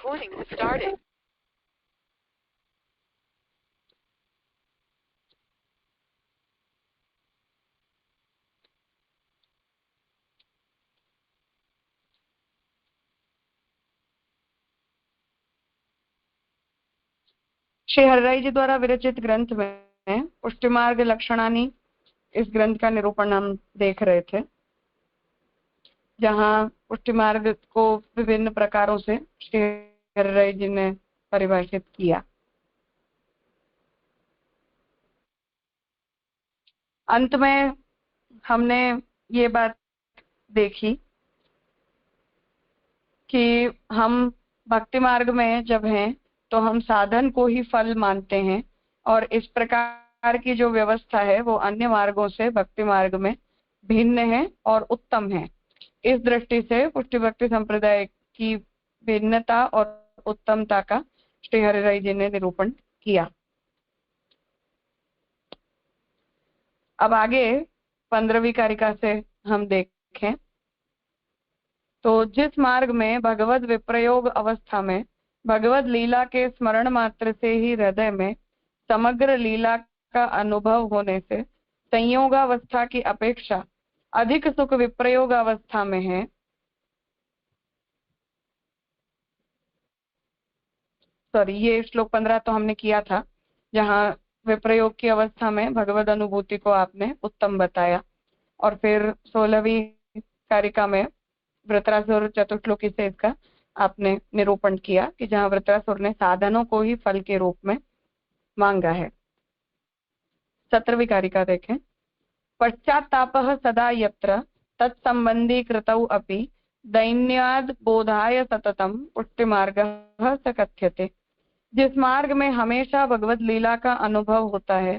Recording has started. Shri Harirai जी द्वारा विरचित ग्रंथ में पुष्टिमार्ग लक्षणानि, इस ग्रंथ का निरूपण हम देख रहे थे, जहाँ पुष्टिमार्ग को विभिन्न प्रकारों से श्री हरिराय जी ने परिभाषित किया। अंत में हमने ये बात देखी कि हम भक्ति मार्ग में जब हैं तो हम साधन को ही फल मानते हैं, और इस प्रकार की जो व्यवस्था है वो अन्य मार्गों से भक्ति मार्ग में भिन्न है और उत्तम है। इस दृष्टि से पुष्टि भक्ति संप्रदाय की भिन्नता और उत्तमता का श्री हरिराय जी ने निरूपण किया। अब आगे 15वीं कारिका से हम देखें तो जिस मार्ग में भगवत विप्रयोग अवस्था में भगवत लीला के स्मरण मात्र से ही हृदय में समग्र लीला का अनुभव होने से संयोगावस्था की अपेक्षा अधिक सुख विप्रयोग अवस्था में है, ये श्लोक 15 तो हमने किया था, जहाँ विप्रयोग की अवस्था में भगवत अनुभूति को आपने उत्तम बताया, और फिर 16वीं कारिका में वृत्रासुर चतुश्लोकी से इसका आपने निरूपण किया कि जहाँ वृत्रासुर ने साधनों को ही फल के रूप में मांगा है। 17वीं कारिका देखें। पश्चात्तापः सदा यत्र तत्संबंधी कृतौ अपि दैन्याद बोधाय सततम पुष्टिमार्गः स कथ्यते। जिस मार्ग में हमेशा भगवत लीला का अनुभव होता है,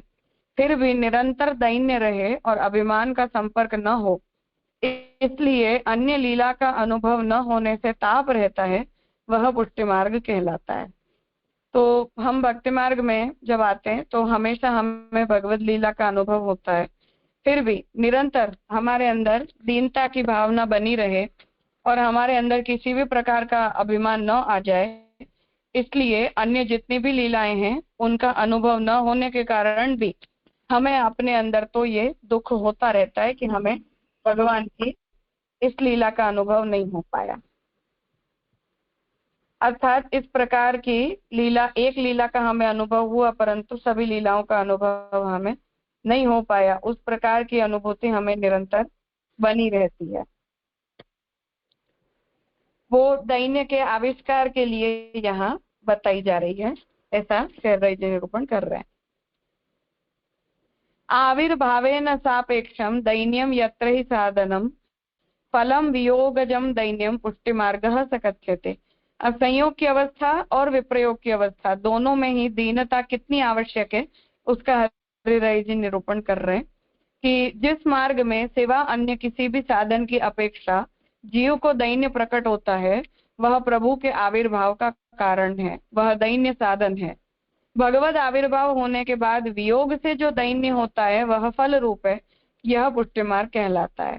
फिर भी निरंतर दैन्य रहे और अभिमान का संपर्क न हो, इसलिए अन्य लीला का अनुभव न होने से ताप रहता है, वह पुष्टि मार्ग कहलाता है। तो हम भक्ति मार्ग में जब आते हैं तो हमेशा हमें भगवत लीला का अनुभव होता है, फिर भी निरंतर हमारे अंदर दीनता की भावना बनी रहे और हमारे अंदर किसी भी प्रकार का अभिमान न आ जाए, इसलिए अन्य जितनी भी लीलाएं हैं उनका अनुभव न होने के कारण भी हमें अपने अंदर तो ये दुख होता रहता है कि हमें भगवान की इस लीला का अनुभव नहीं हो पाया। अर्थात इस प्रकार की लीला, एक लीला का हमें अनुभव हुआ परंतु सभी लीलाओं का अनुभव हमें नहीं हो पाया, उस प्रकार की अनुभूति हमें निरंतर बनी रहती है। वो दैन्य के आविष्कार के लिए यहाँ बताई जा रही है, ऐसा श्री हरिराय जी निरूपण कर रहे हैं। आविर्भावेन सापेक्षम दैन्यम यत्र हि साधनम फलम वियोगजम दैन्यम पुष्टि मार्गः स कथ्यते। अब संयोग की अवस्था और विप्रयोग की अवस्था दोनों में ही दीनता कितनी आवश्यक है उसका हरिराय जी निरूपण कर रहे हैं कि जिस मार्ग में सिवा अन्य किसी भी साधन की अपेक्षा जीव को दैन्य प्रकट होता है, वह प्रभु के आविर्भाव का कारण है, वह दैन्य साधन है। भगवत आविर्भाव होने के बाद वियोग से जो दैन्य होता है वह फल रूप है, यह पुष्टि मार्ग कहलाता है।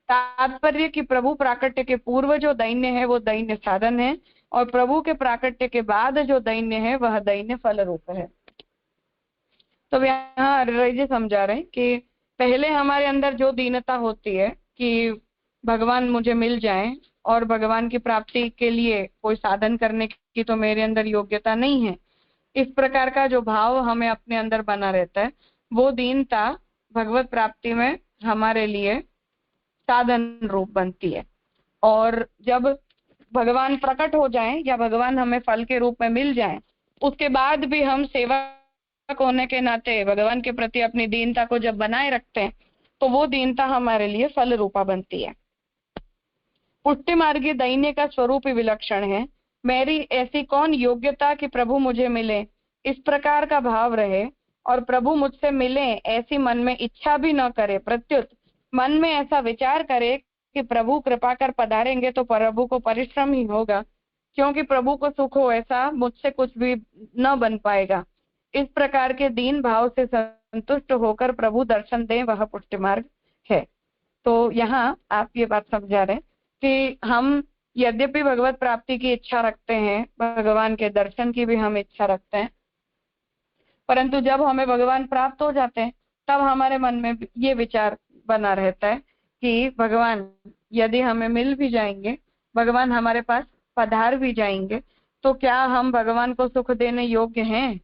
तात्पर्य कि प्रभु प्राकट्य के पूर्व जो दैन्य है वो दैन्य साधन है, और प्रभु के प्राकट्य के बाद जो दैन्य है वह दैन्य फल रूप है। तो यहाँ हरिराय जी समझा रहे हैं कि पहले हमारे अंदर जो दीनता होती है कि भगवान मुझे मिल जाएं और भगवान की प्राप्ति के लिए कोई साधन करने की तो मेरे अंदर योग्यता नहीं है, इस प्रकार का जो भाव हमें अपने अंदर बना रहता है, वो दीनता भगवत प्राप्ति में हमारे लिए साधन रूप बनती है। और जब भगवान प्रकट हो जाएं या भगवान हमें फल के रूप में मिल जाएं, उसके बाद भी हम सेवक होने के नाते भगवान के प्रति अपनी दीनता को जब बनाए रखते हैं तो वो दीनता हमारे लिए फल रूपा बनती है। पुष्टि मार्गी दैन्य का स्वरूप ही विलक्षण है। मेरी ऐसी कौन योग्यता कि प्रभु मुझे मिले, इस प्रकार का भाव रहे, और प्रभु मुझसे मिले ऐसी मन में इच्छा भी न करे, प्रत्युत मन में ऐसा विचार करे कि प्रभु कृपा कर पधारेंगे तो प्रभु को परिश्रम ही होगा, क्योंकि प्रभु को सुख हो ऐसा मुझसे कुछ भी न बन पाएगा। इस प्रकार के दीन भाव से संतुष्ट होकर प्रभु दर्शन दें, वह पुष्टि मार्ग है। तो यहाँ आप ये बात समझा रहे हैं कि हम यद्यपि भगवत प्राप्ति की इच्छा रखते हैं, भगवान के दर्शन की भी हम इच्छा रखते हैं, परंतु जब हमें भगवान प्राप्त हो जाते हैं तब हमारे मन में ये विचार बना रहता है कि भगवान यदि हमें मिल भी जाएंगे, भगवान हमारे पास पधार भी जाएंगे, तो क्या हम भगवान को सुख देने योग्य हैं?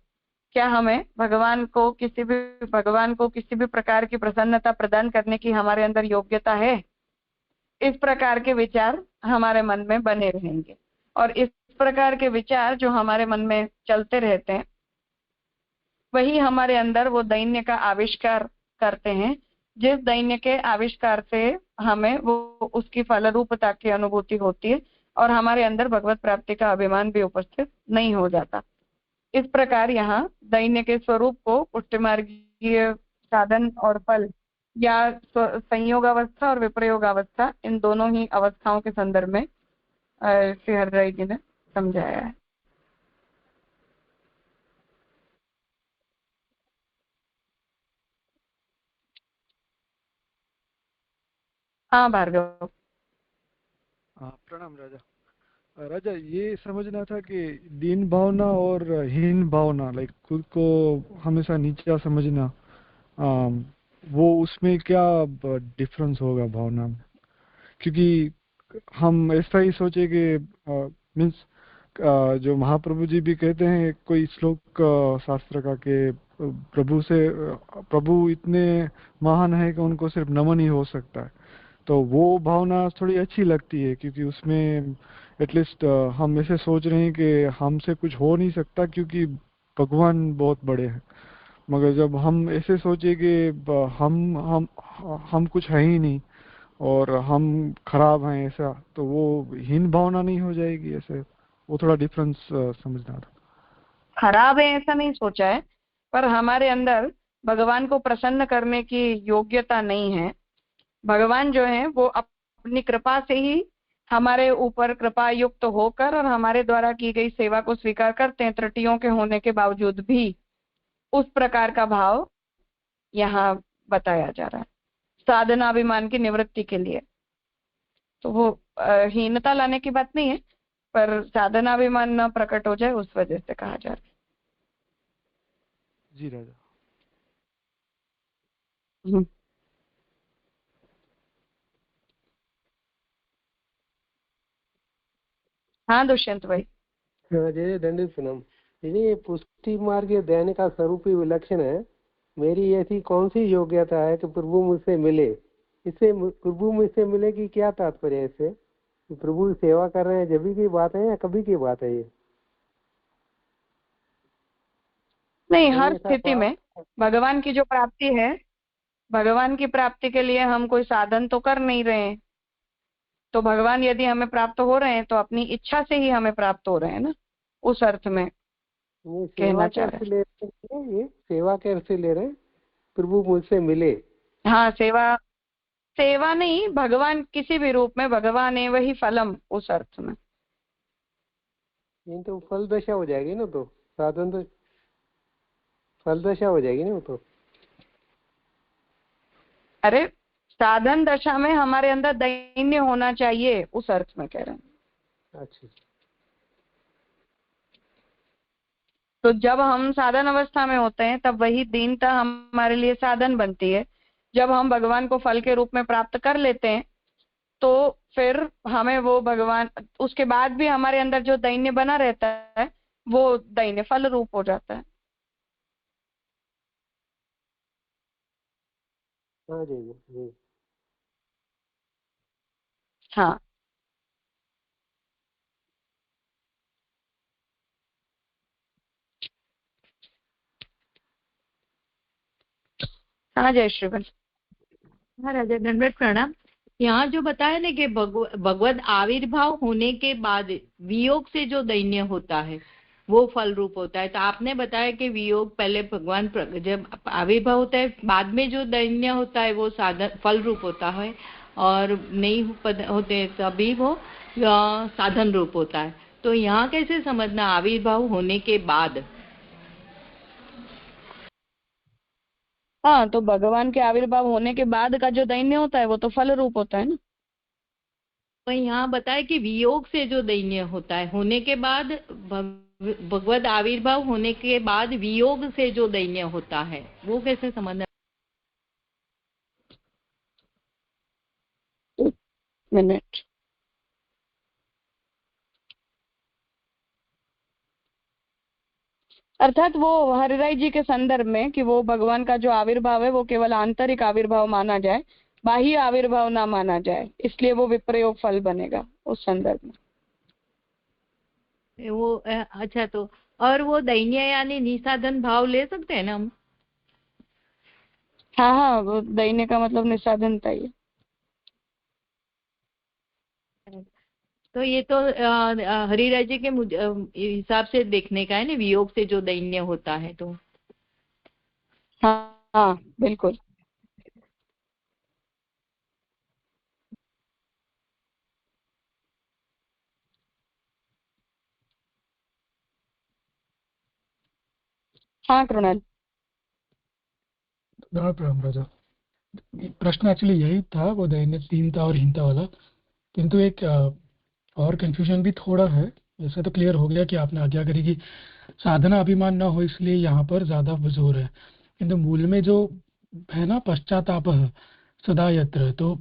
क्या हमें भगवान को किसी भी प्रकार की प्रसन्नता प्रदान करने की हमारे अंदर योग्यता है? इस प्रकार के विचार हमारे मन में बने रहेंगे, और इस प्रकार के विचार जो हमारे मन में चलते रहते हैं, वही हमारे अंदर वो दैन्य का आविष्कार करते हैं, जिस दैन्य के आविष्कार से हमें वो उसकी फलरूपता की अनुभूति होती है और हमारे अंदर भगवत प्राप्ति का अभिमान भी उपस्थित नहीं हो जाता। इस प्रकार यहाँ दैन्य के स्वरूप को पुष्टिमार्गीय साधन और फल या संयोग अवस्था और विप्रयोग अवस्था, इन दोनों ही अवस्थाओं के संदर्भ में श्री हरिराय जी ने समझाया है। हाँ भार्गव। प्रणाम राजा। राजा, ये समझना था कि दीन भावना और हीन भावना, लाइक खुद को हमेशा नीचा समझना, वो उसमें क्या डिफरेंस होगा भावना में? क्योंकि हम ऐसा ही सोचे कि मीन्स जो महाप्रभु जी भी कहते हैं कोई श्लोक शास्त्र का कि प्रभु इतने महान है कि उनको सिर्फ नमन ही हो सकता है, तो वो भावना थोड़ी अच्छी लगती है, क्योंकि उसमें एटलीस्ट हम ऐसे सोच रहे हैं कि हमसे कुछ हो नहीं सकता क्योंकि भगवान बहुत बड़े हैं। मगर जब हम ऐसे सोचे कि हम कुछ है ही नहीं और हम खराब हैं, ऐसा तो वो हीन भावना नहीं हो जाएगी? ऐसे वो थोड़ा डिफरेंस समझना था। खराब है ऐसा नहीं सोचा है, पर हमारे अंदर भगवान को प्रसन्न करने की योग्यता नहीं है। भगवान जो है वो अपनी कृपा से ही हमारे ऊपर कृपा युक्त होकर और हमारे द्वारा की गई सेवा को स्वीकार करते हैं, त्रुटियों के होने के बावजूद भी। उस प्रकार का भाव यहाँ बताया जा रहा है साधनाभिमान की निवृत्ति के लिए। तो वो हीनता लाने की बात नहीं है, पर साधनाभिमान न प्रकट हो जाए उस वजह से कहा जा रहा है। जी राजा। हाँ दुष्यंत भाई। जय दंडित प्रणाम। ये पुष्टि मार्ग ध्यान का स्वरूप ही विलक्षण है। मेरी ऐसी कौन सी योग्यता है कि प्रभु मुझसे मिले? इससे प्रभु मुझसे मिले की क्या तात्पर्य है? इससे प्रभु सेवा कर रहे हैं जब की बात है या कभी की बात है? ये नहीं, हर स्थिति में भगवान की जो प्राप्ति है, भगवान की प्राप्ति के लिए हम कोई साधन तो कर नहीं रहे हैं। तो भगवान यदि हमें प्राप्त हो रहे हैं तो अपनी इच्छा से ही हमें प्राप्त हो रहे हैं ना, उस अर्थ में कहना चाह रहे हैं। ये सेवा कैसे ले रहे हैं? प्रभु मुझसे मिले। हाँ, सेवा नहीं, भगवान किसी भी रूप में, भगवान है वही फलम, उस अर्थ में। ये तो फल दशा हो जाएगी ना, तो साधन तो फल दशा हो जाएगी ना वो तो। अरे साधन दशा में हमारे अंदर दैन्य होना चाहिए, उस अर्थ में कह रहे हैं। अच्छा। तो जब हम साधन अवस्था में होते हैं तब वही दीनता हमारे लिए साधन बनती है। जब हम भगवान को फल के रूप में प्राप्त कर लेते हैं तो फिर हमें वो भगवान, उसके बाद भी हमारे अंदर जो दैन्य बना रहता है वो दैन्य फल रूप हो जाता है। हाँ जी जी। हाँ हाँ, जय श्रीवन। हाँ राजा, दंडवत प्रणाम। यहाँ जो बताया ना कि भगवत आविर्भाव होने के बाद वियोग से जो दैन्य होता है वो फल रूप होता है, तो आपने बताया कि वियोग पहले भगवान जब आविर्भाव होता है, बाद में जो दैन्य होता है वो साधन फल रूप होता है, और नहीं होते तभी वो साधन रूप होता है। तो यहाँ कैसे समझना आविर्भाव होने के बाद? हाँ, तो भगवान के आविर्भाव होने के बाद का जो दैन्य होता है वो तो फल रूप होता है ना। यहाँ बताए कि वियोग से जो दैन्य होता है, होने के बाद भगवत आविर्भाव होने के बाद वियोग से जो दैन्य होता है, वो कैसे समझना? मिनट। अर्थात वो हरिराय जी के संदर्भ में कि वो भगवान का जो आविर्भाव है वो केवल आंतरिक आविर्भाव माना जाए, बाह्य आविर्भाव ना माना जाए, इसलिए वो विप्रयोग फल बनेगा उस संदर्भ में। वो अच्छा, तो और वो दैन्य यानी निसाधन भाव ले सकते हैं ना हम? हाँ हाँ, वो दैन्य का मतलब निसाधनता ही है। तो ये तो हरिराय जी के हिसाब से देखने का है ना, वियोग से जो दैन्य होता है। तो हाँ हाँ बिल्कुल। हाँ कृणाल। प्रणाम राजा। प्रश्न एक्चुअली यही था, वो दैन्यहीनता और हीनता वाला, किंतु एक और कंफ्यूजन भी थोड़ा है। वैसे तो क्लियर हो गया कि आपने आज्ञा करी कि साधना अभिमान ना हो, इसलिए यहाँ पर ज्यादा जोर है, किंतु मूल में जो है ना पश्चाताप सदा यत्र, तो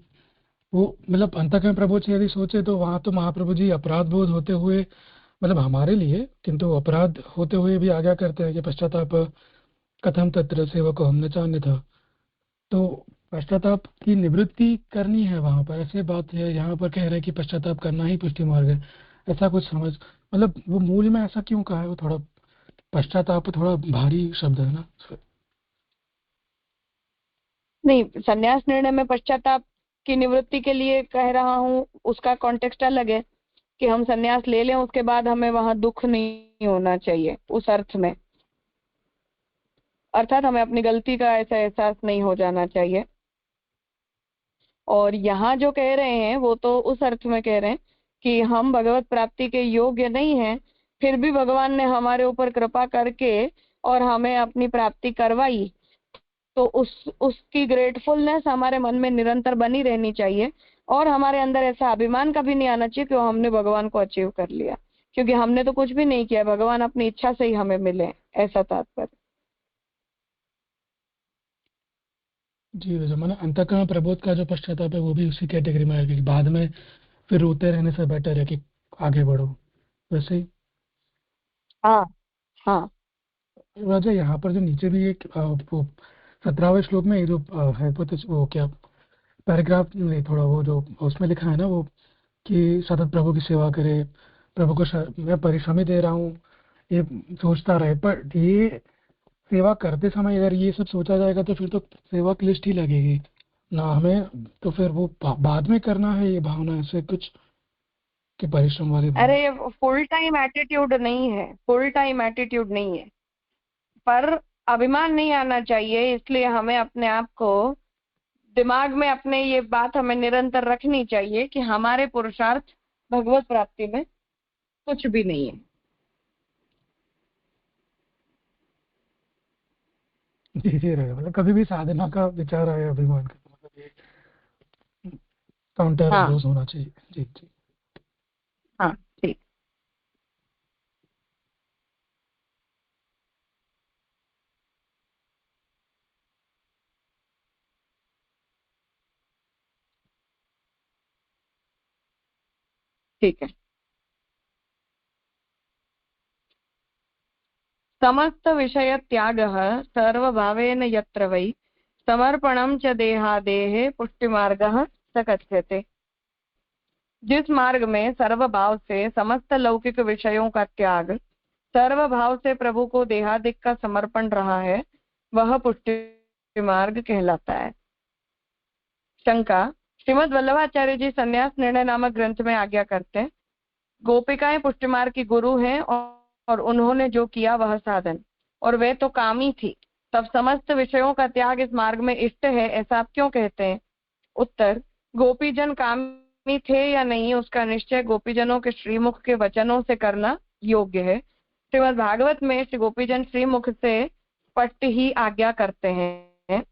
वो मतलब अंतःकरण प्रबोध से यदि सोचे तो वहां तो महाप्रभु जी अपराध बोध होते हुए, मतलब हमारे लिए, किंतु अपराध होते हुए भी आज्ञा करते हैं कि पश्चाताप कथम तत्र सेवको हम न चाहन्य था। तो पश्चाताप की निवृत्ति करनी है वहां पर, ऐसे बात है। यहाँ पर कह रहे हैं कि पश्चाताप करना ही पुष्टि मार्ग है, ऐसा कुछ समझ, मतलब वो मूल में ऐसा क्यों कहा है? वो थोड़ा पश्चाताप थोड़ा भारी शब्द है ना। नहीं, संन्यास निर्णय में पश्चाताप की निवृत्ति के लिए कह रहा हूँ, उसका कॉन्टेक्स्ट अलग है कि हम संन्यास ले लें उसके बाद हमें वहां दुख नहीं होना चाहिए, उस अर्थ में। अर्थात हमें अपनी गलती का ऐसा एहसास नहीं हो जाना चाहिए। और यहाँ जो कह रहे हैं वो तो उस अर्थ में कह रहे हैं कि हम भगवत प्राप्ति के योग्य नहीं हैं, फिर भी भगवान ने हमारे ऊपर कृपा करके और हमें अपनी प्राप्ति करवाई, तो उसकी ग्रेटफुलनेस हमारे मन में निरंतर बनी रहनी चाहिए। और हमारे अंदर ऐसा अभिमान कभी नहीं आना चाहिए कि हमने भगवान को अचीव कर लिया, क्योंकि हमने तो कुछ भी नहीं किया, भगवान अपनी इच्छा से ही हमें मिले, ऐसा तात्पर्य। जी वैसे मैंने अंतःकरण प्रबोध का जो पश्चाताप है वो भी उसी कैटेगरी में है कि बाद में फिर रोते रहने से बेटर है कि आगे बढ़ो, वैसे ही। हाँ हाँ। राजा यहाँ पर जो नीचे भी एक वो 17वें श्लोक में ये जो है वो क्या पैराग्राफ नहीं, थोड़ा वो जो उसमें लिखा है ना, वो कि सतत प्रभु की सेवा करे, प्रभु को मैं परिश्रम ही दे रहा हूँ, ये सोचता रहे। पर ये सेवा करते समय अगर ये सब सोचा जाएगा तो फिर तो सेवा क्लिष्ट ही लगेगी ना हमें, तो फिर वो बाद में करना है, ये भावना ऐसे कुछ कि परिश्रम वाली भावना। अरे ये फुल टाइम एटीट्यूड नहीं है, फुल टाइम एटीट्यूड नहीं है, पर अभिमान नहीं आना चाहिए, इसलिए हमें अपने आप को दिमाग में अपने ये बात हमें निरंतर रखनी चाहिए कि हमारे पुरुषार्थ भगवत प्राप्ति में कुछ भी नहीं है। जी जी रहेगा, मतलब कभी भी साधना का विचार आए अभिमान का, तो मतलब ये काउंटर हाँ डोज होना चाहिए। जी जी। हाँ ठीक। ठीक है। समस्त विषय त्यागः सर्वभावेन यत्र वै समर्पणं च देहादेः पुष्टिमार्गः स कथ्यते। जिस मार्ग में सर्व भाव से समस्त लौकिक विषयों का त्याग, सर्व भाव से प्रभु को देहादिक का समर्पण रहा है, वह पुष्टि मार्ग कहलाता है। शंका। श्रीमद् वल्लभाचार्य जी संन्यास निर्णय नामक ग्रंथ में आज्ञा करते हैं, गोपिकाएं पुष्टि मार्ग की गुरु हैं और उन्होंने जो किया वह साधन, और वे तो कामी थी, तब समस्त विषयों का त्याग इस मार्ग में इष्ट है, ऐसा आप क्यों कहते हैं? उत्तर। गोपीजन कामी थे या नहीं उसका निश्चय गोपीजनों के श्रीमुख के वचनों से करना योग्य है। श्रीमद् भागवत में श्री गोपीजन श्रीमुख से स्पष्ट ही आज्ञा करते हैं,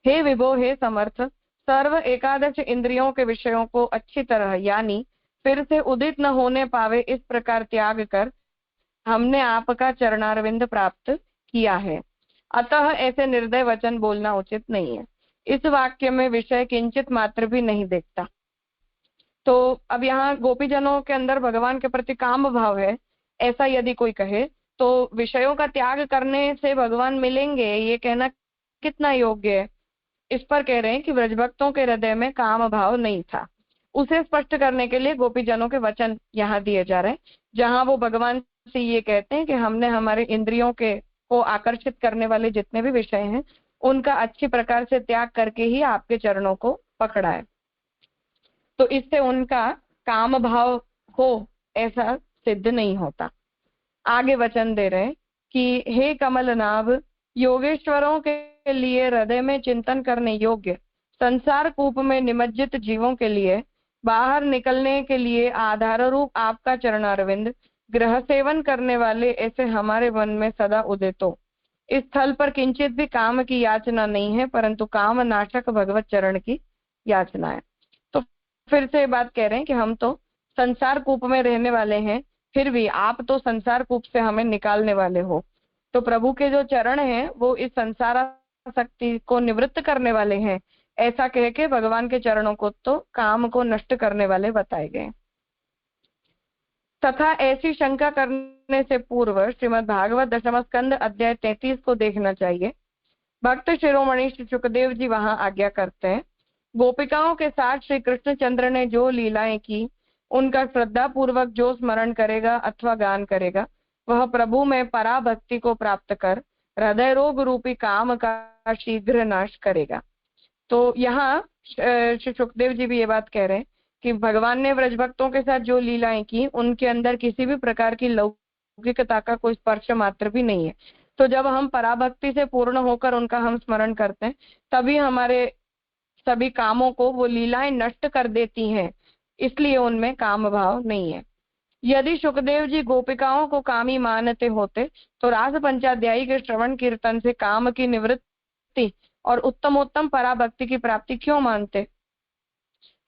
हे विभो हे समर्थ, सर्व एकादश इंद्रियों के विषयों को अच्छी तरह यानी फिर से उदित न होने पावे इस प्रकार त्याग कर हमने आपका चरणारविंद प्राप्त किया है। अतः ऐसे निर्दय वचन बोलना उचित नहीं है। इस वाक्य में विषय किंचित मात्र भी नहीं देखता। तो अब यहाँ गोपीजनों के अंदर भगवान के प्रति काम भाव है, ऐसा यदि कोई कहे तो विषयों का त्याग करने से भगवान मिलेंगे, ये कहना कितना योग्य है। इस पर कह रहे हैं कि ब्रजभक्तों के हृदय में काम भाव नहीं था। उसे स्पष्ट करने के लिए गोपीजनों के वचन यहाँ दिए जा रहे हैं, जहां वो भगवान से ये कहते हैं कि हमने हमारे इंद्रियों के को आकर्षित करने वाले जितने भी विषय हैं उनका अच्छी प्रकार से त्याग करके ही आपके चरणों को पकड़ा है। तो इससे उनका काम भाव हो ऐसा सिद्ध नहीं होता। आगे वचन दे रहे कि हे कमलनाभ, योगेश्वरों के लिए हृदय में चिंतन करने योग्य, संसार कूप में निमज्जित जीवों के लिए बाहर निकलने के लिए आधार रूप आपका चरणारविंद ग्रह सेवन करने वाले ऐसे हमारे मन में सदा उदित हो। इस स्थल पर किंचित भी काम की याचना नहीं है, परंतु काम नाशक भगवत चरण की याचना है। तो फिर से बात कह रहे हैं कि हम तो संसार कूप में रहने वाले हैं, फिर भी आप तो संसार कूप से हमें निकालने वाले हो। तो प्रभु के जो चरण हैं वो इस संसार शक्ति को निवृत्त करने वाले हैं, ऐसा कह के भगवान के चरणों को तो काम को नष्ट करने वाले बताए गए। तथा ऐसी शंका करने से पूर्व श्रीमद् भागवत दशम स्कंद अध्याय 33 को देखना चाहिए। भक्त शिरोमणि श्री सुखदेव जी वहां आज्ञा करते हैं, गोपिकाओं के साथ श्री कृष्णचंद्र ने जो लीलाएं की उनका श्रद्धा पूर्वक जो स्मरण करेगा अथवा गान करेगा वह प्रभु में पराभक्ति को प्राप्त कर हृदय रोग रूपी काम का शीघ्र नाश करेगा। तो यहाँ श्री सुखदेव जी भी ये बात कह रहे हैं कि भगवान ने ब्रजभक्तों के साथ जो लीलाएं की उनके अंदर किसी भी प्रकार की लौकिकता का कोई स्पर्श मात्र भी नहीं है। तो जब हम पराभक्ति से पूर्ण होकर उनका हम स्मरण करते हैं तभी हमारे सभी कामों को वो लीलाएं नष्ट कर देती हैं, इसलिए उनमें काम भाव नहीं है। यदि सुखदेव जी गोपिकाओं को कामी मानते होते तो रास पंचाध्यायी के श्रवण कीर्तन से काम की निवृत्ति और उत्तमोत्तम पराभक्ति की प्राप्ति क्यों मानते।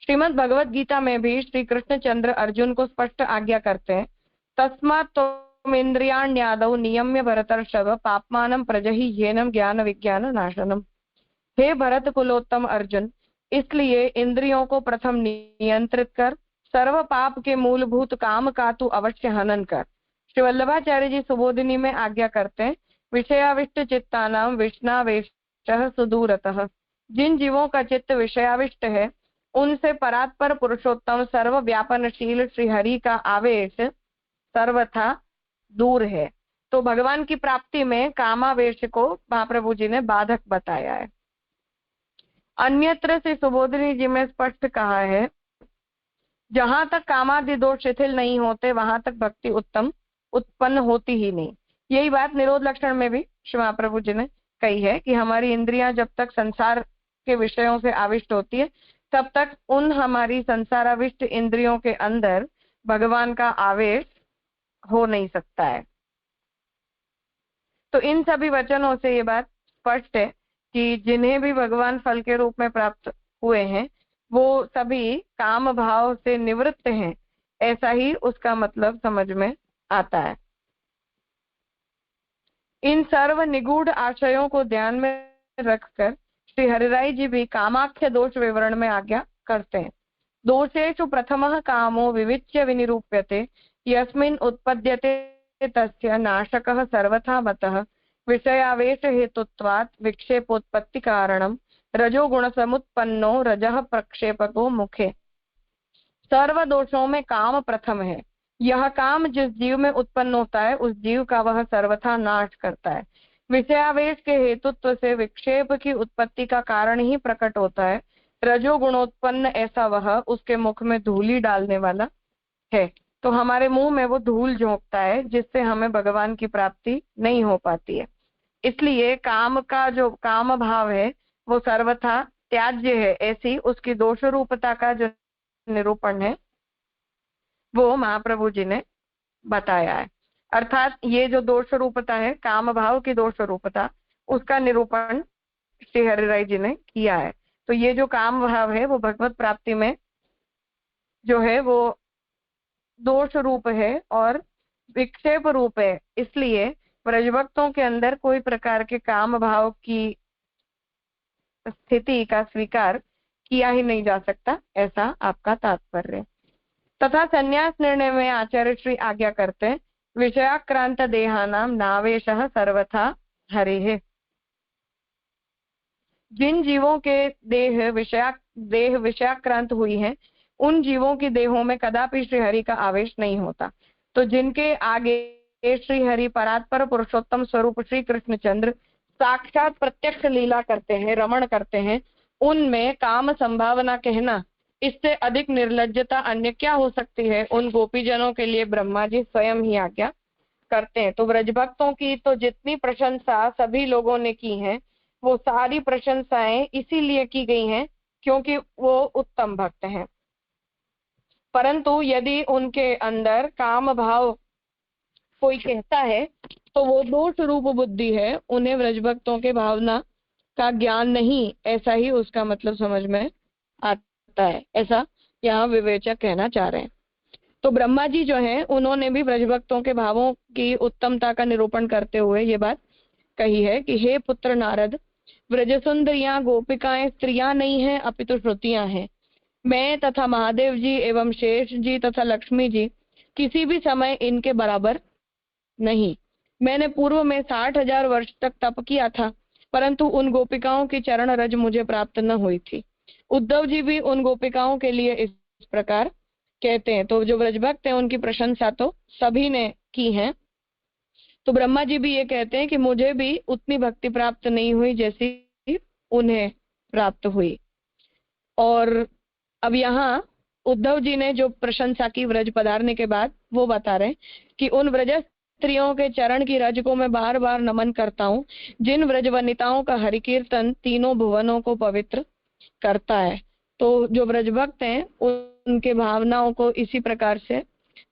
श्रीमद् भगवत गीता में भी श्री कृष्णचंद्र अर्जुन को स्पष्ट आज्ञा करते हैं, तस्मात् त्वम् इंद्रियाण्यादौ नियम्य भरतर्षभ पाप्मानं प्रजहि येनं ज्ञान विज्ञान नाशनम। हे भरत कुलोत्तम अर्जुन, इसलिए इंद्रियों को प्रथम नियंत्रित कर सर्व पाप के मूलभूत काम का तू अवश्य हनन कर। श्री वल्लभाचार्य जी सुबोधिनी में आज्ञा करते हैं, विषयाविष्ट चित्तानाम विष्णावेशः सुदूरतः। जिन जीवों का चित्त विषयाविष्ट है उनसे परात्पर पुरुषोत्तम सर्व व्यापनशील श्री हरि का आवेश सर्वथा दूर है। तो भगवान की प्राप्ति में कामावेश को महाप्रभु जी ने बाधक बताया है। अन्यत्र से सुबोधिनी जी में स्पष्ट कहा है, जहां तक कामादि दोष शिथिल नहीं होते वहां तक भक्ति उत्पन्न होती ही नहीं। यही बात निरोध लक्षण में भी श्री महाप्रभु जी ने कही है कि हमारी इंद्रियां जब तक संसार के विषयों से आविष्ट होती है तब तक उन हमारी संसाराविष्ट इंद्रियों के अंदर भगवान का आवेश हो नहीं सकता है। तो इन सभी वचनों से ये बात स्पष्ट है कि जिन्हें भी भगवान फल के रूप में प्राप्त हुए हैं वो सभी काम भाव से निवृत्त हैं, ऐसा ही उसका मतलब समझ में आता है। इन सर्व निगूढ़ आशयों को ध्यान में रखकर श्री हरिराय जी भी कामाख्य दोष विवरण में आज्ञा करते हैं। दोषेषु प्रथमः कामो विविच्य विनिरूप्यते यस्मिन् उत्पद्यते तस्य नाशकः सर्वथा मतः विषयावेश हेतुत्वात् विक्षेपोत्पत्ति कारणम रजोगुण समुत्पन्नो रजः प्रक्षेपको मुखे। सर्व दोषों में काम प्रथम है। यह काम जिस जीव में उत्पन्न होता है उस जीव का वह सर्वथा नाश करता है। विषयावेश के हेतुत्व से विक्षेप की उत्पत्ति का कारण ही प्रकट होता है। रजोगुणोत्पन्न ऐसा वह उसके मुख में धूली डालने वाला है। तो हमारे मुंह में वो धूल झोंकता है जिससे हमें भगवान की प्राप्ति नहीं हो पाती है। इसलिए काम का जो काम भाव है वो सर्वथा त्याज्य है। ऐसी उसकी दोष रूपता का जो निरूपण है वो महाप्रभु जी ने बताया है। अर्थात ये जो दोष रूपता है, काम भाव की दोष रूपता, उसका निरूपण श्री हरिराय जी ने किया है। तो ये जो काम भाव है वो भगवत प्राप्ति में जो है वो दोष रूप है और विक्षेप रूप है, इसलिए ब्रजभक्तों के अंदर कोई प्रकार के काम भाव की स्थिति का स्वीकार किया ही नहीं जा सकता, ऐसा आपका तात्पर्य। तथा संन्यास निर्णय में आचार्य श्री आज्ञा करते हैं, विषयाक्रांत देहानाम नावेशः सर्वथा हरिः। जिन जीवों के देह विषयाक्रांत हुई है, उन जीवों की देहों में कदापि श्रीहरि का आवेश नहीं होता। तो जिनके आगे श्रीहरि परात्पर पुरुषोत्तम स्वरूप श्री कृष्णचंद्र साक्षात प्रत्यक्ष लीला करते हैं, रमण करते हैं, उनमें काम संभावना कहना इससे अधिक निर्लज्जता अन्य क्या हो सकती है। उन गोपीजनों के लिए ब्रह्मा जी स्वयं ही आज्ञा करते हैं। तो ब्रजभक्तों की तो जितनी प्रशंसा सभी लोगों ने की है, वो सारी प्रशंसाएं इसीलिए की गई हैं क्योंकि वो उत्तम भक्त हैं। परंतु यदि उनके अंदर काम भाव कोई कहता है तो वो दोष रूप बुद्धि है, उन्हें ब्रजभक्तों के भावना का ज्ञान नहीं, ऐसा ही उसका मतलब समझ में आता है, ऐसा यहाँ विवेचक कहना चाह रहे हैं। तो ब्रह्मा जी जो हैं उन्होंने भी ब्रजभक्तों के भावों की उत्तमता का निरूपण करते हुए ये बात कही है कि हे पुत्र नारद, ब्रजसुंदरियां गोपिकाएं स्त्रियां नहीं हैं अपितु श्रुतियां हैं। मैं तथा महादेव जी एवं शेष जी तथा लक्ष्मी जी किसी भी समय इनके बराबर नहीं। मैंने पूर्व में 60,000 वर्ष तक तप किया था, परंतु उन गोपिकाओं की चरण रज मुझे प्राप्त न हुई थी। उद्धव जी भी उन गोपिकाओं के लिए इस प्रकार कहते हैं। तो जो ब्रजभक्त हैं उनकी प्रशंसा तो सभी ने की है। तो ब्रह्मा जी भी ये कहते हैं कि मुझे भी उतनी भक्ति प्राप्त नहीं हुई जैसी उन्हें प्राप्त हुई। और अब यहाँ उद्धव जी ने जो प्रशंसा की व्रज पधारने के बाद, वो बता रहे कि उन व्रज स्त्रियों के चरण की रज को मैं बार बार नमन करता हूँ, जिन व्रज वनिताओं का हरि कीर्तन तीनों भुवनों को पवित्र करता है। तो जो ब्रजभक्त हैं उनके भावनाओं को इसी प्रकार से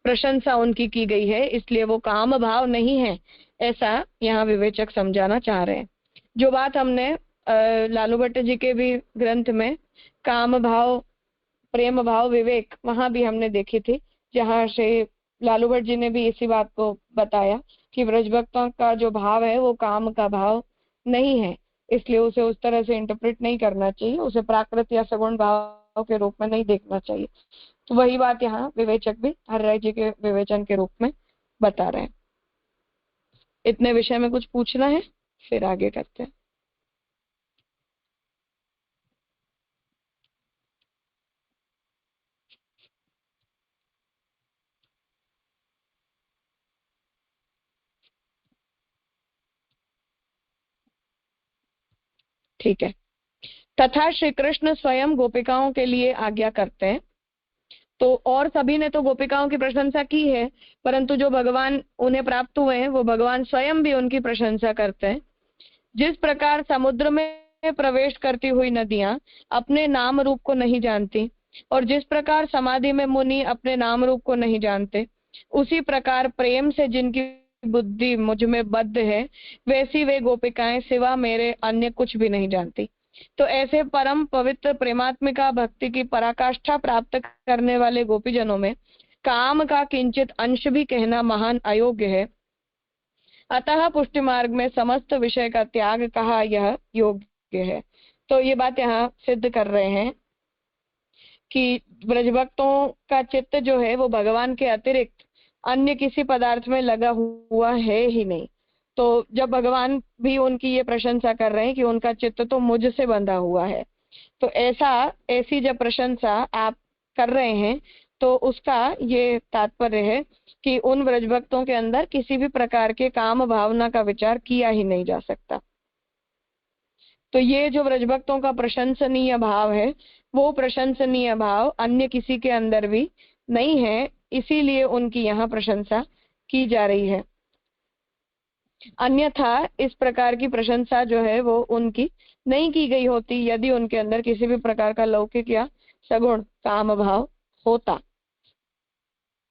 प्रशंसा उनकी की गई है, इसलिए वो काम भाव नहीं है, ऐसा यहाँ विवेचक समझाना चाह रहे हैं। जो बात हमने लालू भट्ट जी के भी ग्रंथ में काम भाव प्रेम भाव विवेक, वहां भी हमने देखी थी, जहाँ से लालू भट्ट जी ने भी इसी बात को बताया कि ब्रजभक्तों का जो भाव है वो काम का भाव नहीं है, इसलिए उसे उस तरह से इंटरप्रेट नहीं करना चाहिए, उसे प्राकृत या सगुण भाव के रूप में नहीं देखना चाहिए। तो वही बात यहाँ विवेचक भी हरिराय जी के विवेचन के रूप में बता रहे हैं। इतने विषय में कुछ पूछना है, फिर आगे करते हैं। ठीक है। तथा श्री कृष्ण स्वयं गोपिकाओं के लिए आज्ञा करते हैं। तो और सभी ने तो गोपिकाओं की प्रशंसा की है, परंतु जो भगवान उन्हें प्राप्त हुए हैं वो भगवान स्वयं भी उनकी प्रशंसा करते हैं। जिस प्रकार समुद्र में प्रवेश करती हुई नदियां अपने नाम रूप को नहीं जानती, और जिस प्रकार समाधि में मुनि अपने नाम रूप को नहीं जानते, उसी प्रकार प्रेम से जिनकी बुद्धि मुझ में बद्ध है, वैसी वे गोपिकाएं सिवा मेरे अन्य कुछ भी नहीं जानती। तो ऐसे परम पवित्र प्रेमात्मिका भक्ति की पराकाष्ठा प्राप्त करने वाले गोपीजनों में काम का किंचित अंश भी कहना महान अयोग्य है। अतः पुष्टि मार्ग में समस्त विषय का त्याग कहा यह योग्य है। तो ये बात यहाँ सिद्ध कर रहे हैं कि ब्रजभक्तों का चित्त जो है वो भगवान के अतिरिक्त अन्य किसी पदार्थ में लगा हुआ है ही नहीं। तो जब भगवान भी उनकी ये प्रशंसा कर रहे हैं कि उनका चित्त तो मुझसे बंधा हुआ है, तो ऐसी जब प्रशंसा आप कर रहे हैं तो उसका ये तात्पर्य है कि उन ब्रजभक्तों के अंदर किसी भी प्रकार के काम भावना का विचार किया ही नहीं जा सकता। तो ये जो ब्रजभक्तों का प्रशंसनीय भाव है, वो प्रशंसनीय भाव अन्य किसी के अंदर भी नहीं है, इसीलिए उनकी यहाँ प्रशंसा की जा रही है। अन्यथा इस प्रकार की प्रशंसा जो है वो उनकी नहीं की गई होती यदि उनके अंदर किसी भी प्रकार का लौकिक या सगुण काम भाव होता।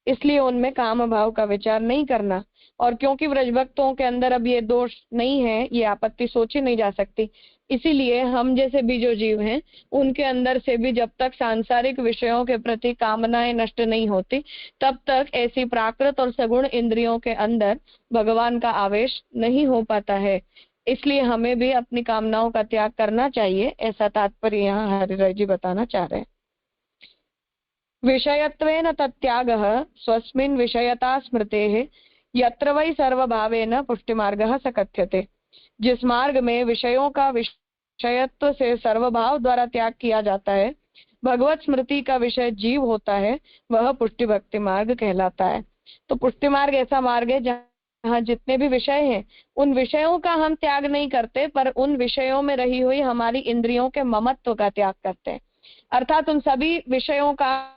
इसलिए उनमें काम भाव का विचार नहीं करना। और क्योंकि व्रजभक्तों के अंदर अब ये दोष नहीं है, ये आपत्ति सोची नहीं जा सकती, इसीलिए हम जैसे भी जो जीव हैं उनके अंदर से भी जब तक सांसारिक विषयों के प्रति कामनाएं नष्ट नहीं होती, तब तक ऐसी प्राकृत और सगुण इंद्रियों के अंदर भगवान का आवेश नहीं हो पाता है। इसलिए हमें भी अपनी कामनाओं का त्याग करना चाहिए, ऐसा तात्पर्य यहाँ हरिराय जी बताना चाह रहे हैं। विषयत्वेन तत्यागः स्वस्मिन् विषयता स्मृतेः यत्र वै सर्वभावेन पुष्टिमार्गः स कथ्यते। जिस मार्ग में विषयों का विषयत्व से सर्वभाव द्वारा त्याग किया जाता है, भगवत स्मृति का विषय जीव होता है, वह पुष्टि भक्ति मार्ग कहलाता है। तो पुष्टि मार्ग ऐसा मार्ग है जहाँ जितने भी विषय हैं उन विषयों का हम त्याग नहीं करते, पर उन विषयों में रही हुई हमारी इंद्रियों के ममत्व का त्याग करते हैं। अर्थात उन सभी विषयों का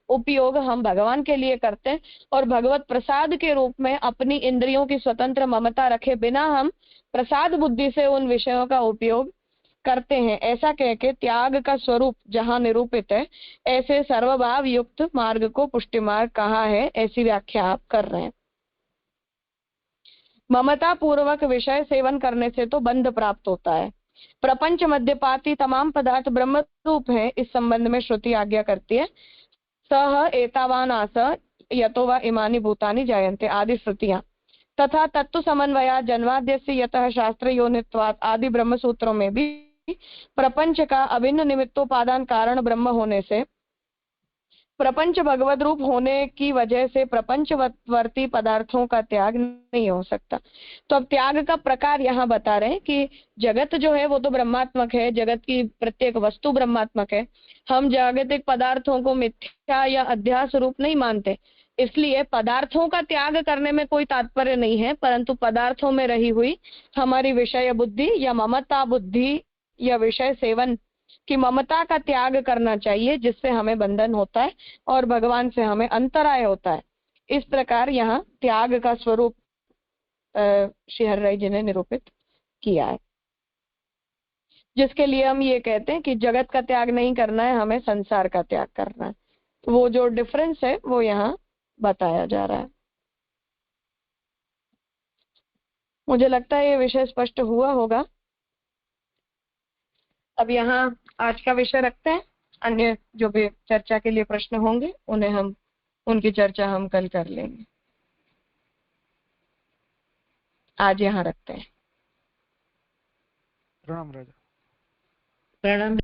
उपयोग हम भगवान के लिए करते हैं और भगवत प्रसाद के रूप में अपनी इंद्रियों की स्वतंत्र ममता रखे बिना हम प्रसाद बुद्धि से उन विषयों का उपयोग करते हैं। ऐसा कह के त्याग का स्वरूप जहाँ निरूपित है, ऐसे सर्वभाव युक्त मार्ग को पुष्टि मार्ग कहा है, ऐसी व्याख्या आप कर रहे हैं। ममता पूर्वक विषय सेवन करने से तो बंध प्राप्त होता है। प्रपंच मध्यपाती तमाम पदार्थ ब्रह्म रूप है, इस संबंध में श्रुति आज्ञा करती है। सह एतावान आस यतो वा इमानि भूतानि जायन्ते आदि श्रुतियां तथा तत्व समन्वया जन्माद्यस्य यतः शास्त्र योनित्वात् आदि ब्रह्म सूत्रों में भी प्रपंच का अभिन्न निमित्तोपादान कारण ब्रह्म होने से प्रपंच भगवद रूप होने की वजह से प्रपंचवर्ती पदार्थों का त्याग नहीं हो सकता। तो अब त्याग का प्रकार यहाँ बता रहे हैं कि जगत जो है वो तो ब्रह्मात्मक है, जगत की प्रत्येक वस्तु ब्रह्मात्मक है। हम जागतिक पदार्थों को मिथ्या या अध्यास रूप नहीं मानते, इसलिए पदार्थों का त्याग करने में कोई तात्पर्य नहीं है, परंतु पदार्थों में रही हुई हमारी विषय बुद्धि या ममता बुद्धि या विषय सेवन कि ममता का त्याग करना चाहिए, जिससे हमें बंधन होता है और भगवान से हमें अंतराय होता है। इस प्रकार यहाँ त्याग का स्वरूप श्री हरिराय जी ने निरूपित किया है, जिसके लिए हम ये कहते हैं कि जगत का त्याग नहीं करना है, हमें संसार का त्याग करना है। तो वो जो डिफरेंस है वो यहाँ बताया जा रहा है। मुझे लगता है ये विषय स्पष्ट हुआ होगा। अब यहाँ आज का विषय रखते हैं, अन्य जो भी चर्चा के लिए प्रश्न होंगे उनकी चर्चा हम कल कर लेंगे। आज यहाँ रखते हैं। प्रणाम राजा। प्रणाम।